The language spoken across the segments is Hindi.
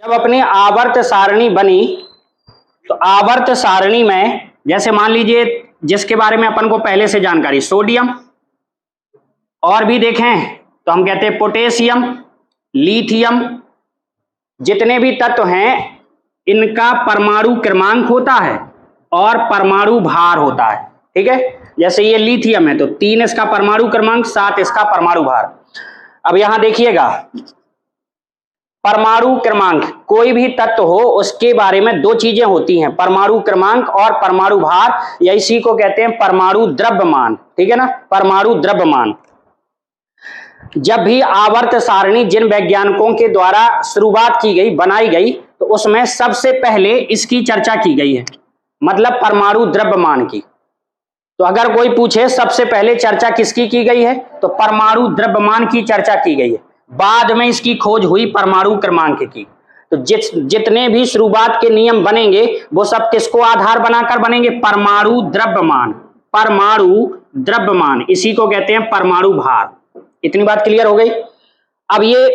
जब अपनी आवर्त सारणी बनी तो आवर्त सारणी में जैसे मान लीजिए जिसके बारे में अपन को पहले से जानकारी सोडियम और भी देखें तो हम कहते हैं पोटेशियम, लिथियम, जितने भी तत्व हैं इनका परमाणु क्रमांक होता है और परमाणु भार होता है। ठीक है, जैसे ये लिथियम है तो 3 इसका परमाणु क्रमांक, 7 इसका परमाणु भार। अब यहां देखिएगा परमाणु क्रमांक, कोई भी तत्व हो उसके बारे में दो चीजें होती हैं, परमाणु क्रमांक और परमाणु भार, या इसी को कहते हैं परमाणु द्रव्यमान। ठीक है ना, परमाणु द्रव्यमान। जब भी आवर्त सारणी जिन वैज्ञानिकों के द्वारा शुरुआत की गई, बनाई गई, तो उसमें सबसे पहले इसकी चर्चा की गई है, मतलब परमाणु द्रव्यमान की। तो अगर कोई पूछे सबसे पहले चर्चा किसकी की गई है, तो परमाणु द्रव्यमान की चर्चा की गई है। बाद में इसकी खोज हुई परमाणु क्रमांक की। तो जितने भी शुरुआत के नियम बनेंगे वो सब किसको आधार बनाकर बनेंगे, परमाणु द्रव्यमान। परमाणु द्रव्यमान, इसी को कहते हैं परमाणु भार। इतनी बात क्लियर हो गई। अब ये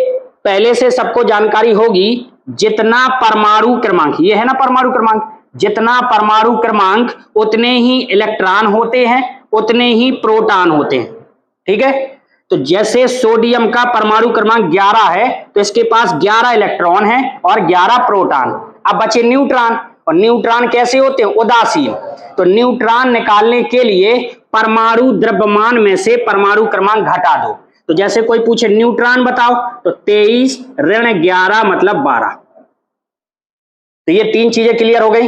पहले से सबको जानकारी होगी, जितना परमाणु क्रमांक, ये है ना परमाणु क्रमांक, जितना परमाणु क्रमांक उतने ही इलेक्ट्रॉन होते हैं, उतने ही प्रोटॉन होते हैं। ठीक है, तो जैसे सोडियम का परमाणु क्रमांक 11 है तो इसके पास 11 इलेक्ट्रॉन है और 11 प्रोटॉन। अब बचे न्यूट्रॉन, और न्यूट्रॉन कैसे होते हैं, उदासीन। तो न्यूट्रॉन निकालने के लिए परमाणु द्रव्यमान में से परमाणु क्रमांक घटा दो। तो जैसे कोई पूछे न्यूट्रॉन बताओ तो 23 ऋण 11 मतलब 12। तो ये 3 चीजें क्लियर हो गई।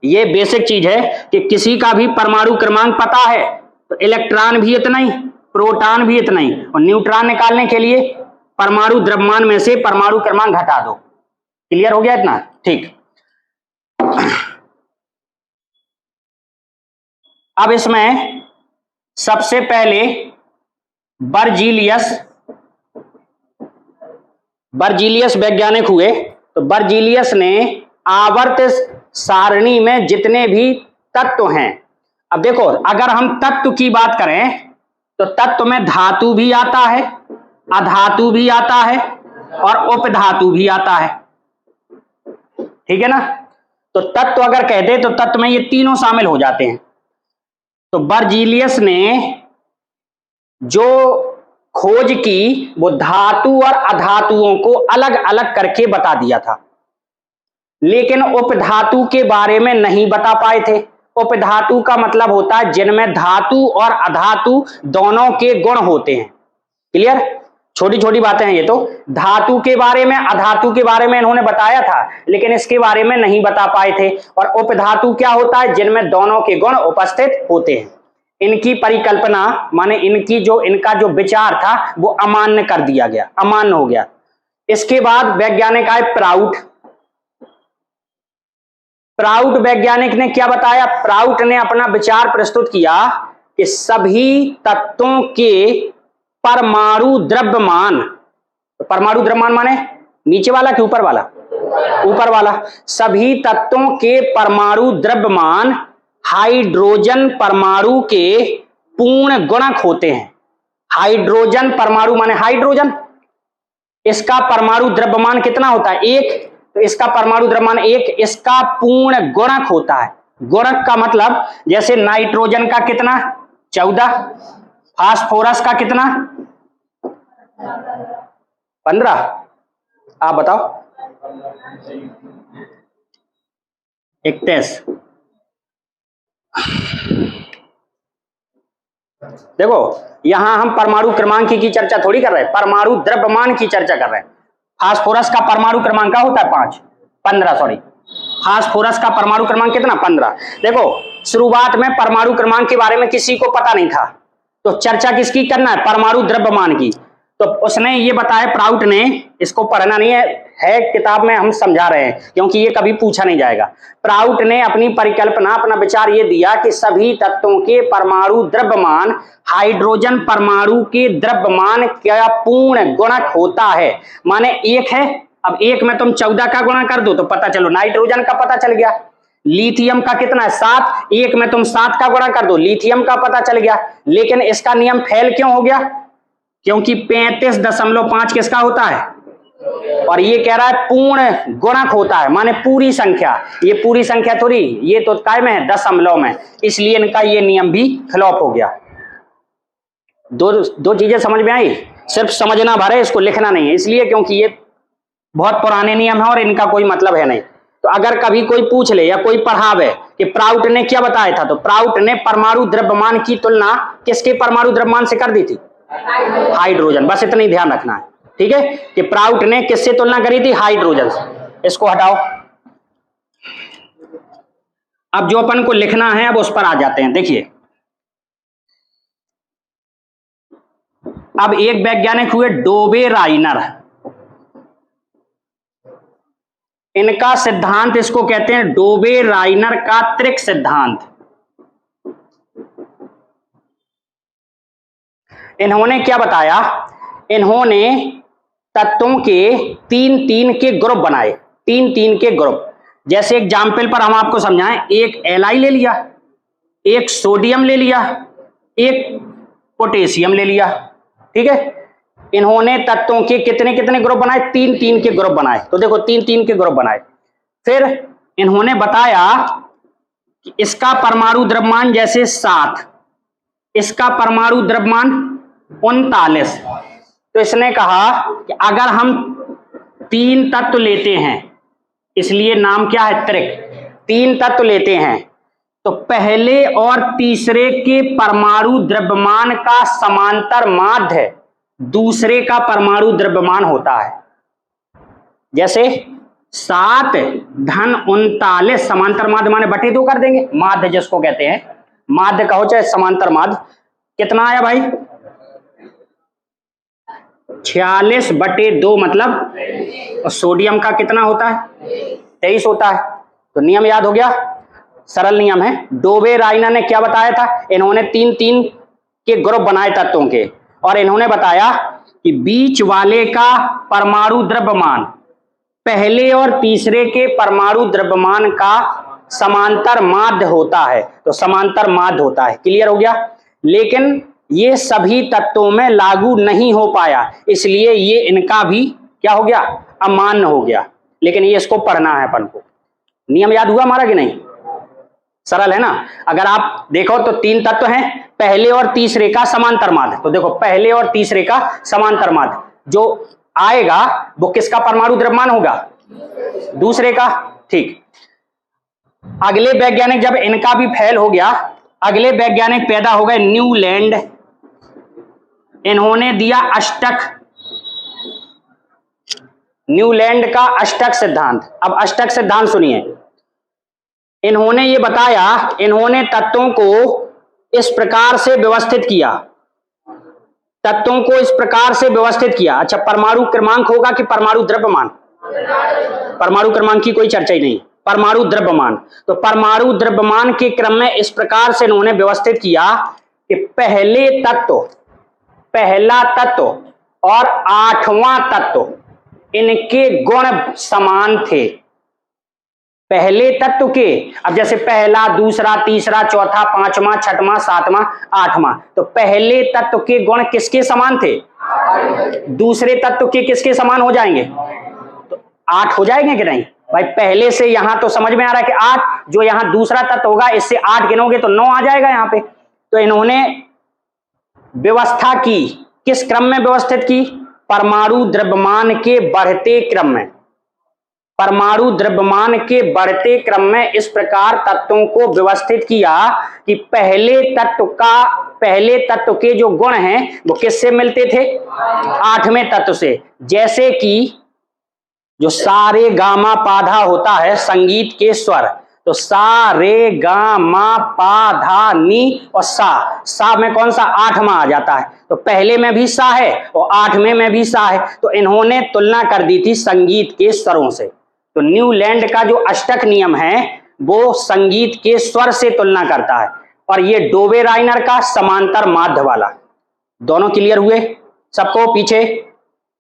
ये बेसिक चीज है कि किसी का भी परमाणु क्रमांक पता है तो इलेक्ट्रॉन भी इतना ही, प्रोटॉन भी इतना ही, और न्यूट्रॉन निकालने के लिए परमाणु द्रव्यमान में से परमाणु क्रमांक घटा दो। क्लियर हो गया इतना? ठीक। अब इसमें सबसे पहले बर्जीलियस वैज्ञानिक हुए। तो बर्जीलियस ने आवर्त सारणी में जितने भी तत्व हैं, अब देखो अगर हम तत्व की बात करें तो तत्व में धातु भी आता है, अधातु भी आता है और उपधातु भी आता है। ठीक है ना, तो तत्व अगर कहते तो तत्व में ये तीनों शामिल हो जाते हैं। तो बर्जीलियस ने जो खोज की वो धातु और अधातुओं को अलग अलग करके बता दिया था, लेकिन उपधातु के बारे में नहीं बता पाए थे। उपधातु का मतलब होता है जिनमें धातु और अधातु दोनों के गुण होते हैं। क्लियर? छोटी छोटी बातें हैं ये। तो धातु के बारे में, अधातु के बारे में इन्होंने बताया था, लेकिन इसके बारे में नहीं बता पाए थे। और उपधातु क्या होता है, जिनमें दोनों के गुण उपस्थित होते हैं। इनकी परिकल्पना माने इनका जो विचार था वो अमान्य कर दिया गया, अमान्य हो गया। इसके बाद वैज्ञानिक आए प्राउट वैज्ञानिक ने क्या बताया, प्राउट ने अपना विचार प्रस्तुत किया कि सभी तत्वों के परमाणु द्रव्यमान, तो परमाणु द्रव्यमान माने नीचे वाला कि ऊपर वाला, ऊपर वाला, सभी तत्वों के परमाणु द्रव्यमान हाइड्रोजन परमाणु के पूर्ण गुणक होते हैं। हाइड्रोजन परमाणु माने हाइड्रोजन, इसका परमाणु द्रव्यमान कितना होता है, 1। तो इसका परमाणु द्रव्यमान 1, इसका पूर्ण गुणक होता है। गुणक का मतलब जैसे नाइट्रोजन का कितना, 14, फास्फोरस का कितना, 15। आप बताओ, 31। देखो यहां हम परमाणु क्रमांक की चर्चा थोड़ी कर रहे हैं, परमाणु द्रव्यमान की चर्चा कर रहे हैं। फास्फोरस का परमाणु क्रमांक क्या होता है, 15 फास्फोरस का परमाणु क्रमांक कितना, 15। देखो शुरुआत में परमाणु क्रमांक के बारे में किसी को पता नहीं था, तो चर्चा किसकी करना है, परमाणु द्रव्यमान की। तो उसने ये बताया, प्राउट ने, इसको पढ़ना नहीं है किताब में हम समझा रहे हैं क्योंकि ये कभी पूछा नहीं जाएगा। प्राउट ने अपनी परिकल्पना, अपना विचार ये दिया कि सभी तत्वों के परमाणु द्रव्यमान हाइड्रोजन परमाणु के द्रव्यमान का पूर्ण गुणक होता है। माने 1 है, अब 1 में तुम 14 का गुणा कर दो तो पता चलो नाइट्रोजन का पता चल गया। लिथियम का कितना है, 7, 1 में तुम 7 का गुणा कर दो, लिथियम का पता चल गया। लेकिन इसका नियम फेल क्यों हो गया, क्योंकि 35.5 किसका होता है, और ये कह रहा है पूर्ण गुणक होता है, माने पूरी संख्या। ये पूरी संख्या थोड़ी, ये तो काय में है, दशमलव में, इसलिए इनका ये नियम भी फ्लॉप हो गया। दो चीजें समझ में आई, सिर्फ समझना भर है, इसको लिखना नहीं है, इसलिए क्योंकि ये बहुत पुराने नियम है और इनका कोई मतलब है नहीं। तो अगर कभी कोई पूछ ले या कोई पढ़ावे कि प्राउट ने क्या बताया था, तो प्राउट ने परमाणु द्रव्यमान की तुलना किसके परमाणु द्रव्यमान से कर दी थी? हाइड्रोजन। बस इतना ही ध्यान रखना है, ठीक है, कि प्राउट ने किससे तुलना करी थी? हाइड्रोजन से। इसको हटाओ। अब जो अपन को लिखना है, अब उस पर आ जाते हैं। देखिए, अब एक वैज्ञानिक हुए डोबे राइनर, इनका सिद्धांत, इसको कहते हैं डोबे राइनर का त्रिक सिद्धांत। इन्होंने क्या बताया? इन्होंने तत्वों के तीन के ग्रुप बनाए, तीन के ग्रुप। जैसे एग्जाम्पल पर हम आपको समझाएं, एक Li ले लिया, एक सोडियम ले लिया, एक पोटेशियम ले लिया, ठीक है। इन्होंने तत्वों के कितने ग्रुप बनाए? तीन के ग्रुप बनाए। तो देखो, तीन के ग्रुप बनाए। फिर इन्होंने बताया कि इसका परमाणु द्रव्यमान जैसे 7, इसका परमाणु द्रव्यमान 39। तो इसने कहा कि अगर हम 3 तत्व लेते हैं, इसलिए नाम क्या है? त्रिक। 3 तत्व लेते हैं तो पहले और तीसरे के परमाणु द्रव्यमान का समांतर माध्य दूसरे का परमाणु द्रव्यमान होता है। जैसे 7 धन 39, समांतर माध्य माने बटे 2 कर देंगे, माध्य जिसको कहते हैं, माध्य कहो चाहे समांतर माध्य। कितना आया भाई? 46/2 मतलब, और सोडियम का कितना होता है? 23 होता है। तो नियम याद हो गया, सरल नियम है। डोबे राइनर ने क्या बताया था? इन्होंने 3 के ग्रुप बनाए तत्वों के, और इन्होंने बताया कि बीच वाले का परमाणु द्रव्यमान पहले और तीसरे के परमाणु द्रव्यमान का समांतर माध्य होता है। तो समांतर माध्य होता है, क्लियर हो गया। लेकिन ये सभी तत्वों में लागू नहीं हो पाया, इसलिए ये इनका भी क्या हो गया? अमान्य हो गया। लेकिन ये इसको पढ़ना है अपन को। नियम याद हुआ हमारा कि नहीं? सरल है ना। अगर आप देखो तो 3 तत्व हैं, पहले और तीसरे का समांतर माध्य। तो देखो, पहले और तीसरे का समांतर माध्य जो आएगा वो किसका परमाणु द्रव्यमान होगा? दूसरे का, ठीक। अगले वैज्ञानिक, जब इनका भी फेल हो गया, अगले वैज्ञानिक पैदा हो गए न्यूलैंड। इन्होंने दिया अष्टक, न्यूलैंड का अष्टक सिद्धांत। अब अष्टक सिद्धांत सुनिए। इन्होंने ये बताया, इन्होंने तत्वों को इस प्रकार से व्यवस्थित किया, तत्वों को इस प्रकार से व्यवस्थित किया। अच्छा, परमाणु क्रमांक होगा कि परमाणु द्रव्यमान? परमाणु क्रमांक की कोई चर्चा ही नहीं, परमाणु द्रव्यमान। तो परमाणु द्रव्यमान के क्रम में इस प्रकार से इन्होंने व्यवस्थित किया कि पहले तत्व, पहला तत्व और 8वां तत्व, इनके गुण समान थे। पहले तत्व के, अब जैसे पहला, दूसरा, तीसरा, चौथा, 5वां, 6वां, 7वां, 8वां, तो पहले तत्व के गुण किसके समान थे? दूसरे तत्व के किसके समान हो जाएंगे? तो 8 हो जाएंगे कि नहीं भाई? पहले से यहां तो समझ में आ रहा है कि 8, जो यहां दूसरा तत्व होगा इससे 8 गिनोगे तो 9 आ जाएगा यहां पे। तो इन्होंने व्यवस्था की, किस क्रम में व्यवस्थित की? परमाणु द्रव्यमान के बढ़ते क्रम में। परमाणु द्रव्यमान के बढ़ते क्रम में इस प्रकार तत्वों को व्यवस्थित किया कि पहले तत्व के जो गुण हैं वो किससे मिलते थे? 8वें तत्व से। जैसे कि जो सा रे गा मा पा धा होता है संगीत के स्वर, तो सा रे गा मा पा धा नी और सा में कौन सा? 8वां आ जाता है। तो पहले में भी सा है और 8वें में भी सा है। तो इन्होंने तुलना कर दी थी संगीत के स्वरों से। तो न्यूलैंड का जो अष्टक नियम है वो संगीत के स्वर से तुलना करता है, और ये डोबे राइनर का समांतर माध्य वाला। दोनों क्लियर हुए सबको पीछे?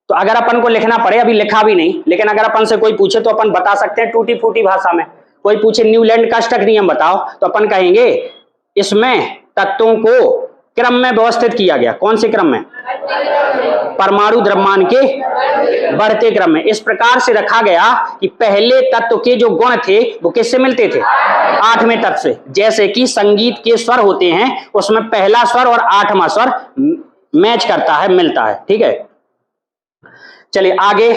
तो अगर अपन को लिखना पड़े, अभी लिखा भी नहीं, लेकिन अगर अपन से कोई पूछे तो अपन बता सकते हैं टूटी फूटी भाषा में। कोई पूछे न्यूलैंड का अष्टक नियम बताओ, तो अपन कहेंगे इसमें तत्वों को क्रम में व्यवस्थित किया गया। कौन से क्रम में? परमाणु द्रव्यमान के बढ़ते क्रम में। इस प्रकार से रखा गया कि पहले तत्व के जो गुण थे वो किससे मिलते थे? आठवें तत्व से। जैसे कि संगीत के स्वर होते हैं, उसमें पहला स्वर और आठवां स्वर मैच करता है, मिलता है। ठीक है, चलिए आगे।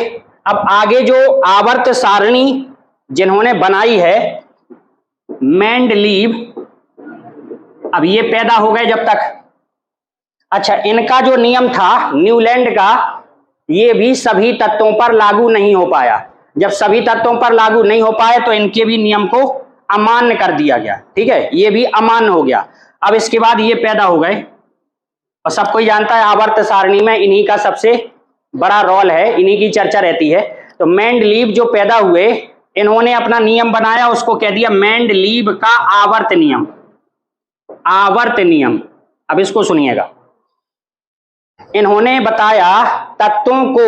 अब आगे जो आवर्त सारणी जिन्होंने बनाई है, मेंडलीव, अब ये पैदा हो गए जब तक। अच्छा, इनका जो नियम था न्यूलैंड का, ये भी सभी तत्वों पर लागू नहीं हो पाया। जब सभी तत्वों पर लागू नहीं हो पाए तो इनके भी नियम को अमान्य कर दिया गया। ठीक है, ये भी अमान्य हो गया। अब इसके बाद ये पैदा हो गए, और सब कोई जानता है आवर्त सारणी में इन्हीं का सबसे बड़ा रोल है, इन्हीं की चर्चा रहती है। तो मेंडलीव जो पैदा हुए, इन्होंने अपना नियम बनाया, उसको कह दिया मेंडलीव का आवर्त नियम। आवर्त नियम, अब इसको सुनिएगा। इन्होंने बताया तत्वों को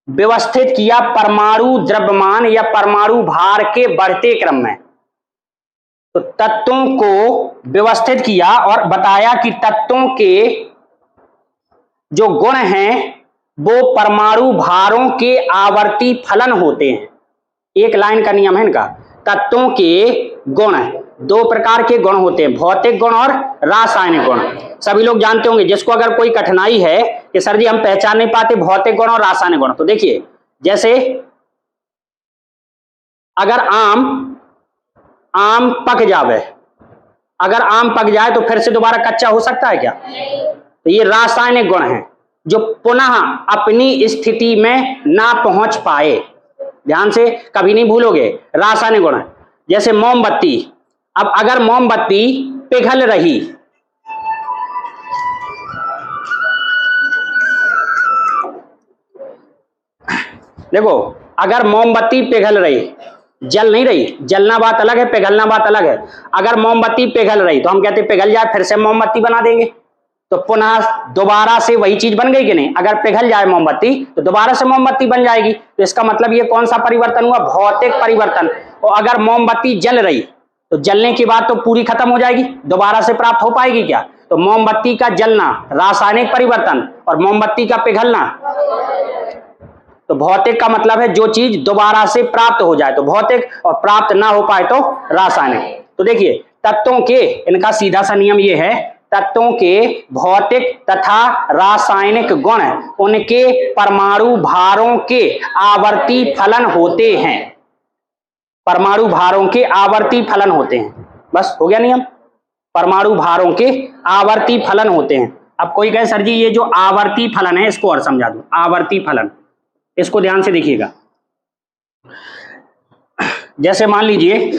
व्यवस्थित किया परमाणु द्रव्यमान या परमाणु भार के बढ़ते क्रम में। तो तत्वों को व्यवस्थित किया और बताया कि तत्वों के जो गुण हैं वो परमाणु भारों के आवर्ती फलन होते हैं। एक लाइन का नियम है इनका। तत्वों के गुण, दो प्रकार के गुण होते हैं, भौतिक गुण और रासायनिक गुण। सभी लोग जानते होंगे, जिसको अगर कोई कठिनाई है कि सर जी हम पहचान नहीं पाते भौतिक गुण और रासायनिक गुण, तो देखिए, जैसे अगर आम पक जावे, अगर आम पक जाए तो फिर से दोबारा कच्चा हो सकता है क्या? तो ये रासायनिक गुण हैं जो पुनः अपनी स्थिति में ना पहुंच पाए। ध्यान से, कभी नहीं भूलोगे, रासायनिक गुण। जैसे मोमबत्ती, अब अगर मोमबत्ती पिघल रही, देखो, अगर मोमबत्ती पिघल रही, जल नहीं रही, जलना बात अलग है, पिघलना बात अलग है। अगर मोमबत्ती पिघल रही तो हम कहते पिघल जाए, फिर से मोमबत्ती बना देंगे, तो पुनः दोबारा से वही चीज बन गई कि नहीं? अगर पिघल जाए मोमबत्ती तो दोबारा से मोमबत्ती बन जाएगी। तो इसका मतलब ये कौन सा परिवर्तन हुआ? भौतिक परिवर्तन। और अगर मोमबत्ती जल रही तो जलने के बाद तो पूरी खत्म हो जाएगी, दोबारा से प्राप्त हो पाएगी क्या? तो मोमबत्ती का जलना रासायनिक परिवर्तन और मोमबत्ती का पिघलना, तो भौतिक का मतलब है जो चीज दोबारा से प्राप्त हो जाए तो भौतिक, और प्राप्त ना हो पाए तो रासायनिक। तो देखिए, तत्वों के, इनका सीधा सा नियम ये है, तत्वों के भौतिक तथा रासायनिक गुण उनके परमाणु भारों के आवर्ती फलन होते हैं। परमाणु भारों के आवर्ती फलन होते हैं। बस हो गया नियम, परमाणु भारों के आवर्ती फलन होते हैं। अब कोई कहे सर जी ये जो आवर्ती फलन है इसको और समझा दूं। आवर्ती फलन, इसको ध्यान से देखिएगा। जैसे मान लीजिए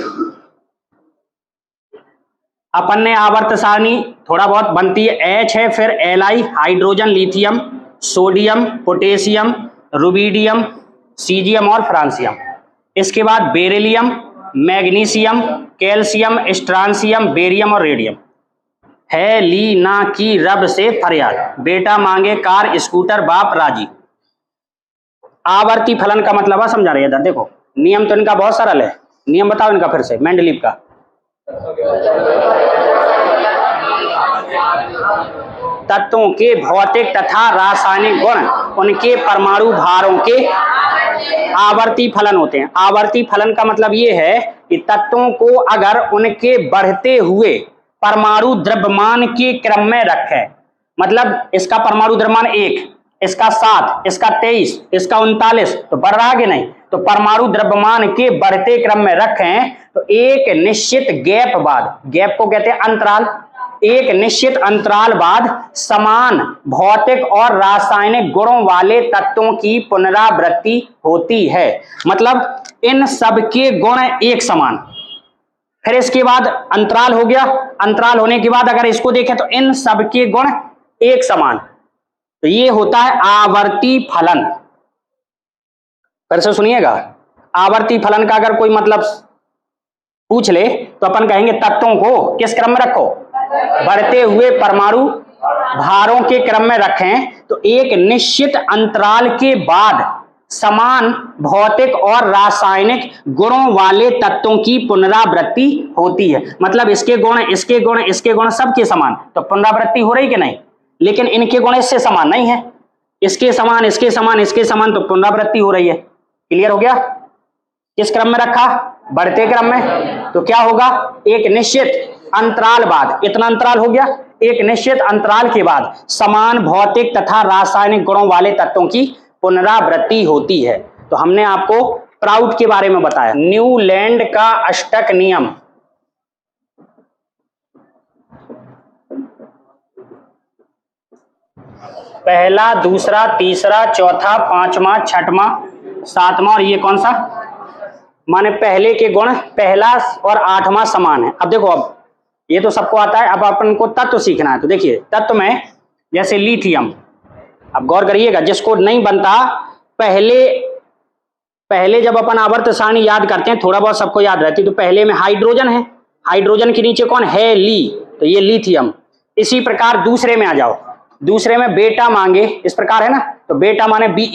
अपन ने आवर्त सारणी थोड़ा बहुत बनती है, H है, फिर Li, hydrogen, lithium, sodium, potassium, rubidium, caesium और फ्रांसियम। इसके बाद beryllium, magnesium, calcium, strontium, barium और रेडियम। है ली ना की रब से फरियाद, बेटा मांगे कार स्कूटर बाप राजी। आवर्ती फलन का मतलब है, समझा रहे हैं इधर देखो। नियम तो इनका बहुत सरल है, नियम बताओ इनका फिर से, मेंडलीव का। तत्वों के भौतिक तथा रासायनिक गुण उनके परमाणु भारों के आवर्ती फलन होते हैं। आवर्ती फलन का मतलब ये है कि तत्वों को अगर उनके बढ़ते हुए परमाणु द्रव्यमान के क्रम में रखें, मतलब इसका परमाणु द्रव्यमान 1, इसका 7, इसका 23, इसका 39, तो बढ़ रहा कि नहीं? तो परमाणु द्रव्यमान के बढ़ते क्रम में रखें तो एक निश्चित गैप बाद, गैप को कहते हैं अंतराल, एक निश्चित अंतराल बाद समान भौतिक और रासायनिक गुणों वाले तत्वों की पुनरावृत्ति होती है। मतलब इन सब के गुण एक समान। फिर इसके बाद अंतराल हो गया, अंतराल होने के बाद अगर इसको देखें तो इन सब के गुण एक समान, तो ये होता है आवर्ती फलन। फिर से सुनिएगा, आवर्ती फलन का अगर कोई मतलब पूछ ले तो अपन कहेंगे तत्वों को किस क्रम में रखो? बढ़ते हुए परमाणु भारों के क्रम में रखें तो एक निश्चित अंतराल के बाद समान भौतिक और रासायनिक गुणों वाले तत्वों की पुनरावृत्ति होती है। मतलब इसके गुण, इसके गुण, इसके गुण सबके समान, तो पुनरावृत्ति हो रही कि नहीं? लेकिन इनके गुण इससे समान नहीं है। इसके समान, इसके समान, इसके समान, तो पुनरावृत्ति हो रही है। क्लियर हो गया? किस क्रम में रखा? बढ़ते क्रम में। तो क्या होगा? एक निश्चित अंतराल बाद, इतना अंतराल हो गया, एक निश्चित अंतराल के बाद समान भौतिक तथा रासायनिक गुणों वाले तत्वों की पुनरावृत्ति होती है। तो हमने आपको प्राउड के बारे में बताया, न्यूलैंड का अष्टक नियम। पहला, दूसरा, तीसरा, चौथा, पांचवा, छठवां, सातवां और ये कौन सा? माने पहले के गुण पहला और आठवां समान है। अब देखो, अब ये तो सबको आता है, अब अपन को तत्व सीखना है। तो देखिए तत्व में जैसे लिथियम, अब गौर करिएगा, जिसको नहीं बनता, पहले जब अपन आवर्त सारणी याद करते हैं, थोड़ा बहुत सबको याद रहती है, तो पहले में हाइड्रोजन है, हाइड्रोजन के नीचे कौन है? ली, तो ये लिथियम। इसी प्रकार दूसरे में आ जाओ, दूसरे में बेटा मांगे, इस प्रकार है ना, तो बेटा माने Be,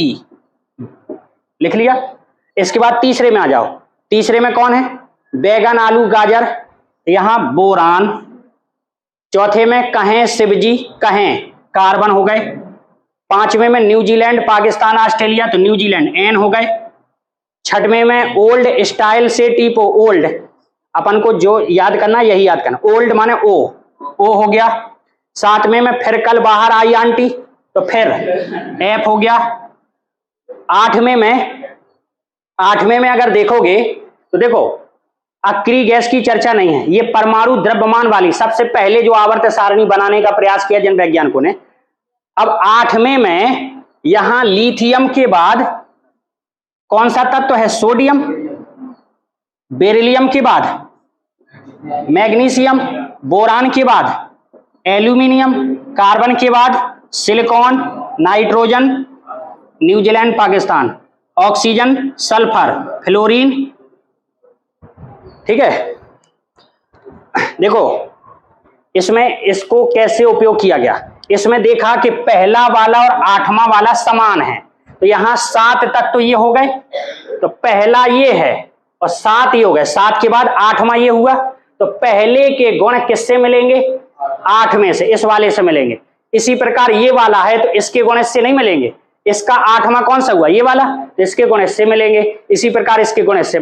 लिख लिया। इसके बाद तीसरे में आ जाओ, तीसरे में कौन है? बैगन, आलू, गाजर, यहां बोरान। चौथे में कहें, शिवजी, कहें, कार्बन हो गए। पांचवें में न्यूजीलैंड, पाकिस्तान, ऑस्ट्रेलिया, तो न्यूजीलैंड, एन हो गए। छठवें में ओल्ड, स्टाइल से टीपो, ओल्ड, अपन को जो याद करना यही याद करना, ओल्ड माने ओ हो गया। सातवें में फिर कल बाहर आई आंटी, तो फिर एफ हो गया। आठवें में अगर देखोगे तो देखो अक्रिय गैस की चर्चा नहीं है, ये परमाणु द्रव्यमान वाली सबसे पहले जो आवर्त सारणी बनाने का प्रयास किया जिन वैज्ञानिकों ने। अब आठवें में यहां लिथियम के बाद कौन सा तत्व है? सोडियम। बेरिलियम के बाद मैग्नीशियम, बोरान के बाद एल्यूमिनियम, कार्बन के बाद silicon, nitrogen, New Zealand, Pakistan, oxygen, sulphur, fluorine. ठीक है, देखो इसमें इसको कैसे उपयोग किया गया। इसमें देखा कि पहला वाला और आठवां वाला समान है, तो यहां 7 तत्व ये हो गए, तो पहला ये है और 7 ये हो गए, 7 के बाद आठवां ये हुआ, तो पहले के गुण किससे मिलेंगे? 8 में से, इस वाले से मिलेंगे। इसी प्रकार ये वाला है, तो इसके गुण इससे नहीं मिलेंगे, इसका 8वां कौन सा हुआ? ये वाला, तो इसके गुण इससे मिलेंगे। इसी प्रकार इसके गुण इससे